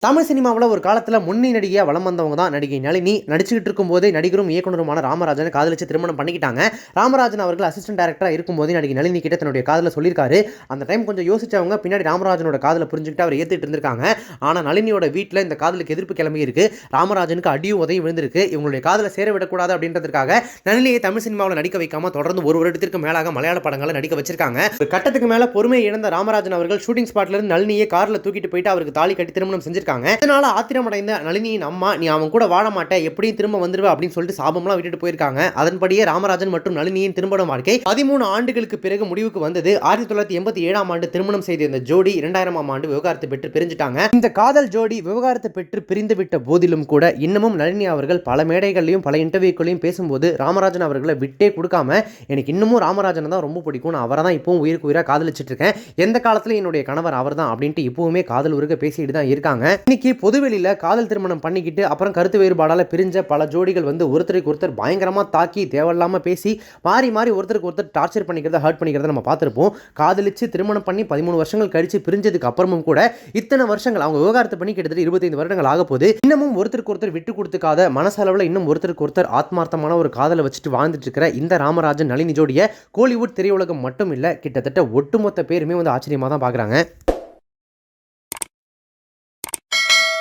தமிழ் சினிமாவில் ஒரு காலத்தில் முன்னணி நடிகையாக வலம் வந்தவங்க தான் நடிகை நளினி. நடிச்சுக்கிட்டு இருக்கும்போதே நடிகரும் இயக்குனருமான ராமராஜனை காதலிச்சு திருமணம் பண்ணிக்கிட்டாங்க. ராமராஜன் அவர்கள் அசிஸ்டன்ட் டைரக்டராக இருக்கும்போதே நடிகை நளினி கிட்ட தன்னுடைய காதலை சொல்லியிருக்காரு. அந்த டைம் கொஞ்சம் யோசிச்சவங்க பின்னாடி ராமராஜனோட காதலை புரிஞ்சுக்கிட்டு அவர் ஏற்றுட்டு இருந்திருக்காங்க. ஆனால் நளினியோட வீட்டில் இந்த காதலுக்கு எதிர்ப்பு கிளம்பி இருக்கு. ராமராஜனுக்கு அடியும் உதவி விழுந்திருக்கு. இவங்களுடைய காதலை சேர விடக்கூடாது அப்படின்றதுக்காக நளினியை தமிழ் சினிமாவில் நடிக்க வைக்காம தொடர்ந்து ஒரு வருடத்திற்கு மேலாக மலையாள படங்களை நடிக்க வச்சிருக்காங்க. ஒரு கட்டத்துக்கு மேல பொறுமை இழந்த ராமராஜன் அவர்கள் ஷூட்டிங் ஸ்பாட்ல இருந்து நளினியை கார்ல தூக்கிட்டு போயிட்டு அவருக்கு தாலி கட்டி திருமணம் செஞ்சிருக்காங்க. இதனால ஆத்திரமடைந்த நளினியின் அம்மா, நீ அவன் கூட வாழ மாட்டேன், எப்படியும் திரும்ப வந்துருவ அப்படின்னு சொல்லிட்டு சாபம்லாம் விட்டுட்டு போயிருக்காங்க. அதன்படியே ராமராஜன் மற்றும் நளினியின் திருமண வாழ்க்கை 13 ஆண்டுகளுக்கு பிறகு முடிவுக்கு வந்தது. 1987ஆம் ஆண்டு திருமணம் செய்த இந்த ஜோடி 2000ஆம் ஆண்டு விவாகரத்து பெற்று பிரிஞ்சுட்டாங்க. இந்த காதல் ஜோடி விவாகரத்து பெற்று பிரிந்து விட்ட போதிலும் கூட இன்னமும் நளினி அவர்கள் பல மேடைகளையும் பல இன்டர்வியூக்களையும் பேசும்போது ராமராஜன் அவர்களை விட்டே கொடுக்காம, எனக்கு இன்னமும் ராமராஜன் தான் ரொம்ப பிடிக்கும், நான் அவரை தான் இப்பவும் உயிருக்கு உயிராக காதலிச்சிட்டு இருக்கேன், எந்த காலத்துல என்னுடைய கணவர் அவர் தான் அப்படின்ட்டு இப்பவுமே காதல் உருக பேசிட்டு தான் இருக்காங்க. இன்னைக்கு பொதுவெளியில காதல் திருமணம் பண்ணிக்கிட்டு அப்புறம் கருத்து வேறுபாடால பிரிஞ்ச பல ஜோடிகள் வந்து ஒருத்தருக்கு ஒருத்தர் பயங்கரமா தாக்கி தேவையில்லாம பேசி மாறி மாறி ஒருத்தருக்கு ஒருத்தர் டார்ச்சர் பண்ணிக்கிறத ஹர்ட் பண்ணிக்கிறத நம்ம பார்த்திருப்போம். காதலிச்சு திருமணம் பண்ணி 13 வருஷங்கள் கழிச்சு பிரிஞ்சதுக்கு அப்புறமும் கூட இத்தனை வருஷங்கள் அவங்க விவகாரத்து பண்ணி கிட்டத்தட்ட 25 வருடங்கள் ஆக போது இன்னமும் ஒருத்தருக்கு ஒருத்தர் விட்டு கொடுத்துக்காத மனசளவில் இன்னும் ஒருத்தருக்கு ஒருத்தர் ஆத்மார்த்தமான ஒரு காதலை வச்சுட்டு வாழ்ந்துட்டு இருக்கிற இந்த ராமராஜன் நளினி ஜோடியை கோலிவுட் திரையுலகம் மட்டும் இல்ல கிட்டத்தட்ட ஒட்டுமொத்த பேருமே வந்து ஆச்சரியமா தான் பார்க்குறாங்க.